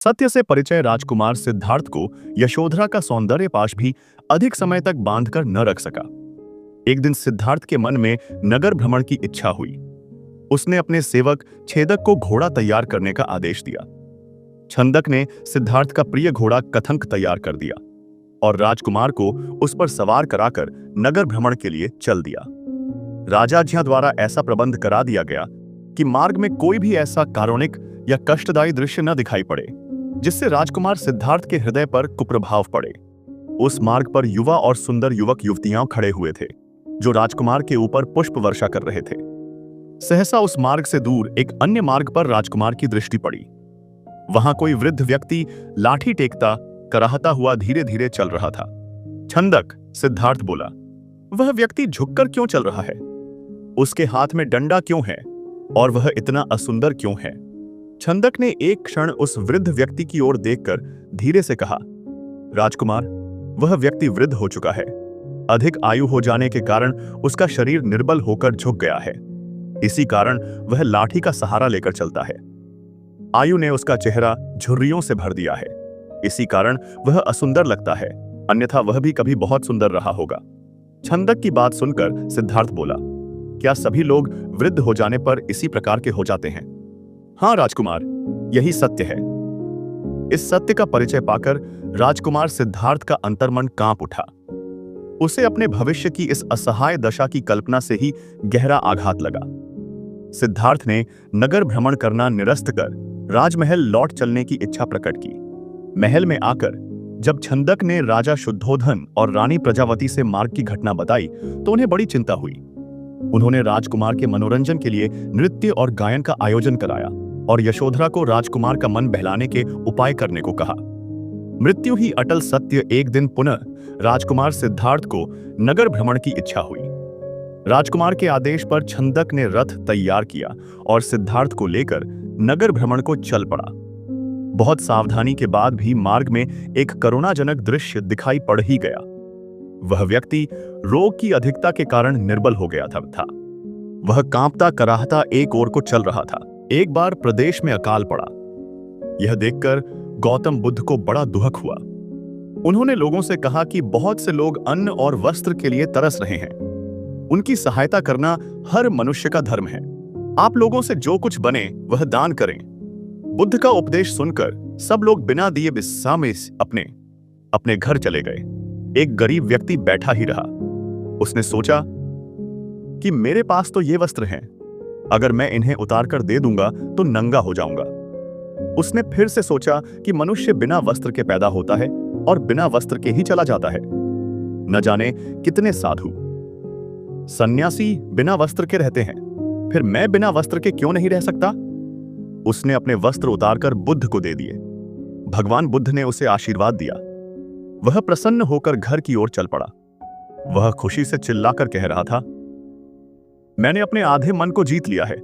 सत्य से परिचय राजकुमार सिद्धार्थ को यशोधरा का सौंदर्य पाश भी अधिक समय तक बांधकर न रख सका। एक दिन सिद्धार्थ के मन में नगर भ्रमण की इच्छा हुई। उसने अपने सेवक छेदक को घोड़ा तैयार करने का आदेश दिया। छंदक ने सिद्धार्थ का प्रिय घोड़ा कथंक तैयार कर दिया और राजकुमार को उस पर सवार कराकर नगर भ्रमण के लिए चल दिया। राजाज्ञा द्वारा ऐसा प्रबंध करा दिया गया कि मार्ग में कोई भी ऐसा कारुणिक या कष्टदायी दृश्य न दिखाई पड़े जिससे राजकुमार सिद्धार्थ के हृदय पर कुप्रभाव पड़े। उस मार्ग पर युवा और सुंदर युवक युवतियां खड़े हुए थे जो राजकुमार के ऊपर पुष्प वर्षा कर रहे थे। सहसा उस मार्ग से दूर एक अन्य मार्ग पर राजकुमार की दृष्टि पड़ी। वहां कोई वृद्ध व्यक्ति लाठी टेकता कराहता हुआ धीरे धीरे चल रहा था। छंदक, सिद्धार्थ बोला, वह व्यक्ति झुककर क्यों चल रहा है? उसके हाथ में डंडा क्यों है और वह इतना असुंदर क्यों है? छंदक ने एक क्षण उस वृद्ध व्यक्ति की ओर देखकर धीरे से कहा, राजकुमार, वह व्यक्ति वृद्ध हो चुका है। अधिक आयु हो जाने के कारण उसका शरीर निर्बल होकर झुक गया है। इसी कारण वह लाठी का सहारा लेकर चलता है। आयु ने उसका चेहरा झुर्रियों से भर दिया है। इसी कारण वह असुंदर लगता है, अन्यथा वह भी कभी बहुत सुंदर रहा होगा। छंदक की बात सुनकर सिद्धार्थ बोला, क्या सभी लोग वृद्ध हो जाने पर इसी प्रकार के हो जाते हैं? हाँ राजकुमार, यही सत्य है। इस सत्य का परिचय पाकर राजकुमार सिद्धार्थ का अंतर्मन कांप उठा। उसे अपने भविष्य की इस असहाय दशा की कल्पना से ही गहरा आघात लगा। सिद्धार्थ ने नगर भ्रमण करना निरस्त कर राजमहल लौट चलने की इच्छा प्रकट की। महल में आकर जब छंदक ने राजा शुद्धोधन और रानी प्रजावती से मार्ग की घटना बताई तो उन्हें बड़ी चिंता हुई। उन्होंने राजकुमार के मनोरंजन के लिए नृत्य और गायन का आयोजन कराया और यशोधरा को राजकुमार का मन बहलाने के उपाय करने को कहा। मृत्यु ही अटल सत्य, एक दिन पुनः राजकुमार सिद्धार्थ को नगर भ्रमण की इच्छा हुई। राजकुमार के आदेश पर छंदक ने रथ तैयार किया और सिद्धार्थ को लेकर नगर भ्रमण को चल पड़ा। बहुत सावधानी के बाद भी मार्ग में एक करुणाजनक दृश्य दिखाई पड़ ही गया। वह व्यक्ति रोग की अधिकता के कारण निर्बल हो गया था। वह कांपता कराहता एक ओर को चल रहा था। एक बार प्रदेश में अकाल पड़ा। यह देखकर गौतम बुद्ध को बड़ा दुख हुआ। उन्होंने लोगों से कहा कि बहुत से लोग अन्न और वस्त्र के लिए तरस रहे हैं। उनकी सहायता करना हर मनुष्य का धर्म है। आप लोगों से जो कुछ बने वह दान करें। बुद्ध का उपदेश सुनकर सब लोग बिना दिए बिस्सा में अपने अपने घर चले गए। एक गरीब व्यक्ति बैठा ही रहा। उसने सोचा कि मेरे पास तो ये वस्त्र हैं, अगर मैं इन्हें उतार कर दे दूंगा तो नंगा हो जाऊंगा। उसने फिर से सोचा कि मनुष्य बिना वस्त्र के पैदा होता है और बिना वस्त्र के ही चला जाता है। न जाने कितने साधु सन्यासी बिना वस्त्र के रहते हैं, फिर मैं बिना वस्त्र के क्यों नहीं रह सकता? उसने अपने वस्त्र उतारकर बुद्ध को दे दिए। भगवान बुद्ध ने उसे आशीर्वाद दिया। वह प्रसन्न होकर घर की ओर चल पड़ा। वह खुशी से चिल्लाकर कह रहा था, मैंने अपने आधे मन को जीत लिया है।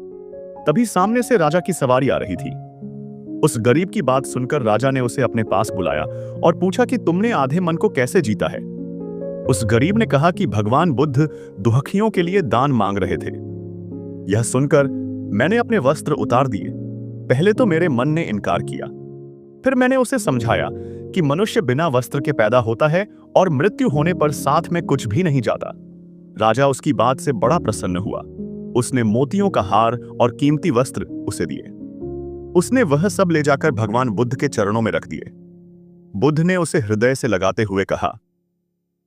तभी सामने से राजा की सवारी आ रही थी। उस गरीब की बात सुनकर राजा ने उसे अपने पास बुलाया और पूछा कि तुमने आधे मन को कैसे जीता है? उस गरीब ने कहा कि भगवान बुद्ध दुखियों के लिए दान मांग रहे थे। यह सुनकर मैंने अपने वस्त्र उतार दिए। पहले तो मेरे मन ने इनकार किया, फिर मैंने उसे समझाया कि मनुष्य बिना वस्त्र के पैदा होता है और मृत्यु होने पर साथ में कुछ भी नहीं जाता। राजा उसकी बात से बड़ा प्रसन्न हुआ। उसने मोतियों का हार और कीमती वस्त्र उसे दिए। उसने वह सब ले जाकर भगवान बुद्ध के चरणों में रख दिए। बुद्ध ने उसे हृदय से लगाते हुए कहा,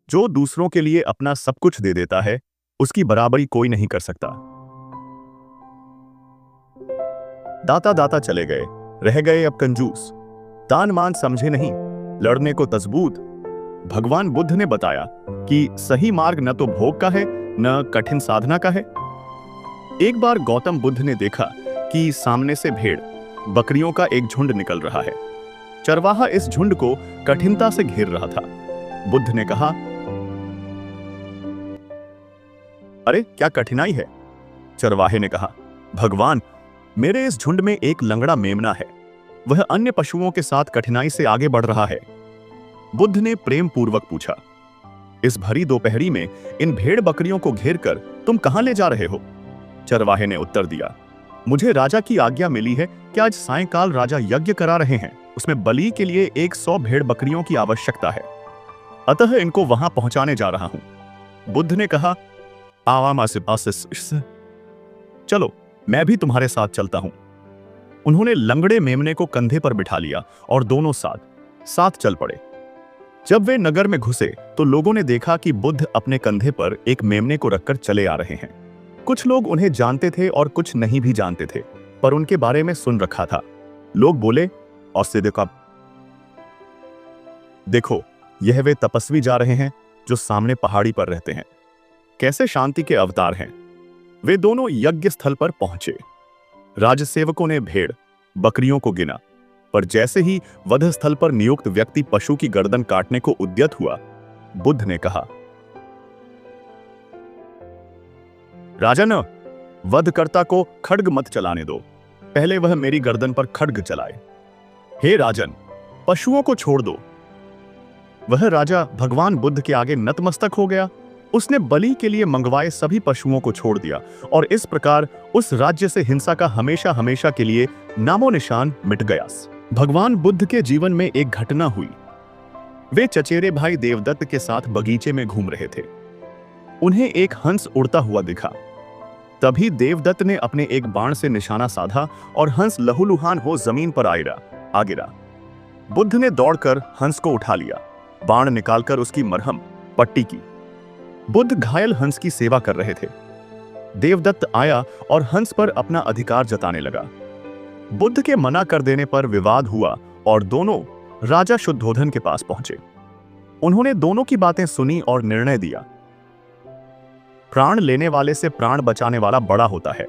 जो दूसरों के लिए अपना सब कुछ दे देता है उसकी बराबरी कोई नहीं कर सकता। दाता दाता चले गए, रह गए अब कंजूस। दान मान समझे नहीं, लड़ने को तजबूत। भगवान बुद्ध ने बताया कि सही मार्ग न तो भोग का है न कठिन साधना का है। एक बार गौतम बुद्ध ने देखा कि सामने से भेड़ बकरियों का एक झुंड निकल रहा है। चरवाहा इस झुंड को कठिनता से घेर रहा था। बुद्ध ने कहा, अरे क्या कठिनाई है? चरवाहे ने कहा, भगवान, मेरे इस झुंड में एक लंगड़ा मेमना है। वह अन्य पशुओं के साथ कठिनाई से आगे बढ़ रहा है। बुद्ध ने प्रेम पूर्वक पूछा, इस भरी दोपहरी में इन भेड़ बकरियों को घेरकर तुम कहां ले जा रहे हो? चरवाहे ने उत्तर दिया, मुझे राजा की आज्ञा मिली है कि आज सायंकाल राजा यज्ञ करा रहे हैं। उसमें बलि के लिए 100 भेड़ बकरियों की आवश्यकता है, अतः इनको वहां पहुंचाने जा रहा हूं। बुद्ध ने कहा, आवाम आसिस, चलो मैं भी तुम्हारे साथ चलता हूं। उन्होंने लंगड़े मेमने को कंधे पर बिठा लिया और दोनों साथ साथ चल पड़े। जब वे नगर में घुसे तो लोगों ने देखा कि बुद्ध अपने कंधे पर एक मेमने को रखकर चले आ रहे हैं। कुछ लोग उन्हें जानते थे और कुछ नहीं भी जानते थे, पर उनके बारे में सुन रखा था। लोग बोले, और सिद्ध, देखो यह वे तपस्वी जा रहे हैं जो सामने पहाड़ी पर रहते हैं। कैसे शांति के अवतार हैं। वे दोनों यज्ञ स्थल पर पहुंचे। राजसेवकों ने भेड़ बकरियों को गिना, पर जैसे ही वध स्थल पर नियुक्त व्यक्ति पशु की गर्दन काटने को उद्यत हुआ, बुद्ध ने कहा, राजन, वधकर्ता को खड्ग मत चलाने दो, पहले वह मेरी गर्दन पर खड्ग चलाए। हे राजन, पशुओं को छोड़ दो। वह राजा भगवान बुद्ध के आगे नतमस्तक हो गया। उसने बलि के लिए मंगवाए सभी पशुओं को छोड़ दिया और इस प्रकार उस राज्य से हिंसा का हमेशा हमेशा के लिए नामो निशान मिट गया। भगवान बुद्ध के जीवन में एक घटना हुई। वे चचेरे भाई देवदत्त के साथ बगीचे में घूम रहे थे। उन्हें एक हंस उड़ता हुआ दिखा। तभी देवदत्त ने अपने एक बाण से निशाना साधा और हंस लहूलुहान हो जमीन पर आ गिरा। बुद्ध ने दौड़कर हंस को उठा लिया, बाण निकालकर उसकी मरहम पट्टी की। बुद्ध घायल हंस की सेवा कर रहे थे। देवदत्त आया और हंस पर अपना अधिकार जताने लगा। बुद्ध के मना कर देने पर विवाद हुआ और दोनों राजा शुद्धोधन के पास पहुंचे। उन्होंने दोनों की बातें सुनी और निर्णय दिया। प्राण लेने वाले से प्राण बचाने वाला बड़ा होता है,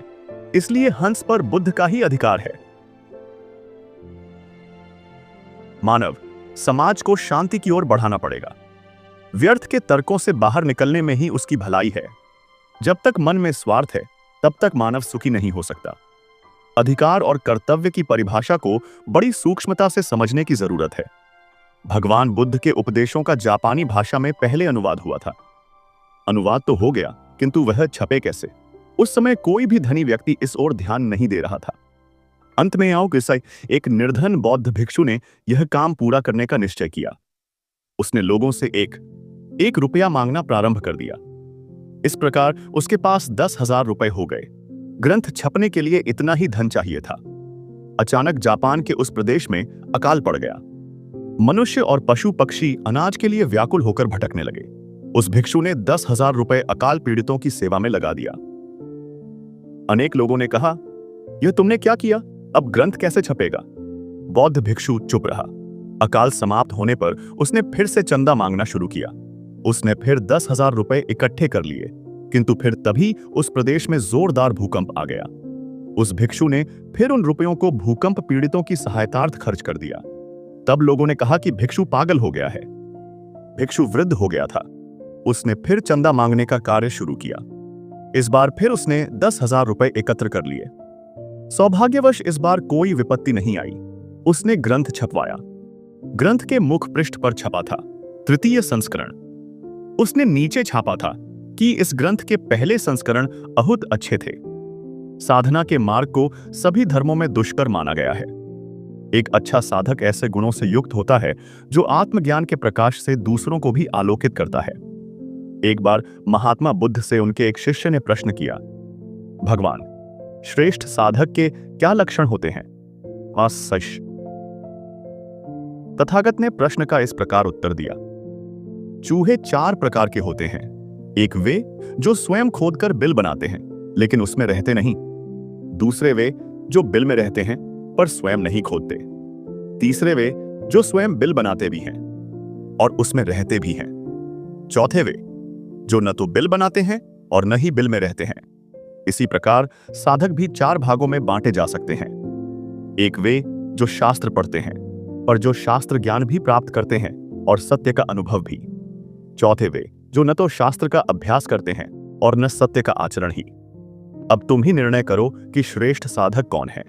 इसलिए हंस पर बुद्ध का ही अधिकार है। मानव समाज को शांति की ओर बढ़ाना पड़ेगा। व्यर्थ के तर्कों से बाहर निकलने में ही उसकी भलाई है। जब तक मन में स्वार्थ है, तब तक मानव सुखी नहीं हो सकता। अधिकार और कर्तव्य की परिभाषा को बड़ी सूक्ष्मता से समझने की जरूरत है। भगवान बुद्ध के उपदेशों का जापानी भाषा में पहले अनुवाद हुआ था। अनुवाद तो हो गया, किंतु वह छपे कैसे? उस समय कोई भी धनी व्यक्ति इस ओर ध्यान नहीं दे रहा था। अंत में एक निर्धन बौद्ध भिक्षु ने यह काम पूरा करने का निश्चय किया। उसने लोगों से एक रुपया मांगना प्रारंभ कर दिया। इस प्रकार उसके पास 10,000 रुपए हो गए। ग्रंथ छपने के लिए इतना ही धन चाहिए था। अचानक जापान के उस प्रदेश में अकाल पड़ गया। मनुष्य और पशु पक्षी अनाज के लिए व्याकुल होकर भटकने लगे। उस भिक्षु ने 10,000 रुपए अकाल पीड़ितों की सेवा में लगा दिया। अनेक लोगों ने कहा, यह तुमने क्या किया? अब ग्रंथ कैसे छपेगा? बौद्ध भिक्षु चुप रहा। अकाल समाप्त होने पर उसने फिर से चंदा मांगना शुरू किया। उसने फिर 10,000 रुपए इकट्ठे कर लिए, किंतु फिर तभी उस प्रदेश में जोरदार भूकंप आ गया। उस भिक्षु ने फिर उन रुपयों को भूकंप पीड़ितों की सहायतार्थ खर्च कर दिया। तब लोगों ने कहा कि भिक्षु पागल हो गया है। भिक्षु वृद्ध हो गया था। उसने फिर चंदा मांगने का कार्य शुरू किया। इस बार फिर उसने 10,000 रुपए एकत्र कर लिए। सौभाग्यवश इस बार कोई विपत्ति नहीं आई। उसने ग्रंथ छपवाया। ग्रंथ के मुख पृष्ठ पर छपा था तृतीय संस्करण। उसने नीचे छापा था कि इस ग्रंथ के पहले संस्करण अहुत अच्छे थे। साधना के मार्ग को सभी धर्मों में दुष्कर माना गया है। एक अच्छा साधक ऐसे गुणों से युक्त होता है जो आत्मज्ञान के प्रकाश से दूसरों को भी आलोकित करता है। एक बार महात्मा बुद्ध से उनके एक शिष्य ने प्रश्न किया, भगवान, श्रेष्ठ साधक के क्या लक्षण होते हैं? तथागत ने प्रश्न का इस प्रकार उत्तर दिया, चूहे 4 प्रकार के होते हैं। एक वे जो स्वयं खोदकर बिल बनाते हैं लेकिन उसमें रहते नहीं। दूसरे वे जो बिल में रहते हैं पर स्वयं नहीं खोदते। तीसरे वे जो स्वयं बिल बनाते भी हैं और उसमें रहते भी हैं। चौथे वे जो न तो बिल बनाते हैं और न ही बिल में रहते हैं। इसी प्रकार साधक भी 4 भागों में बांटे जा सकते हैं। एक वे जो शास्त्र पढ़ते हैं पर जो शास्त्र ज्ञान भी प्राप्त करते हैं और सत्य का अनुभव भी। चौथे वे जो न तो शास्त्र का अभ्यास करते हैं और न सत्य का आचरण ही। अब तुम ही निर्णय करो कि श्रेष्ठ साधक कौन है।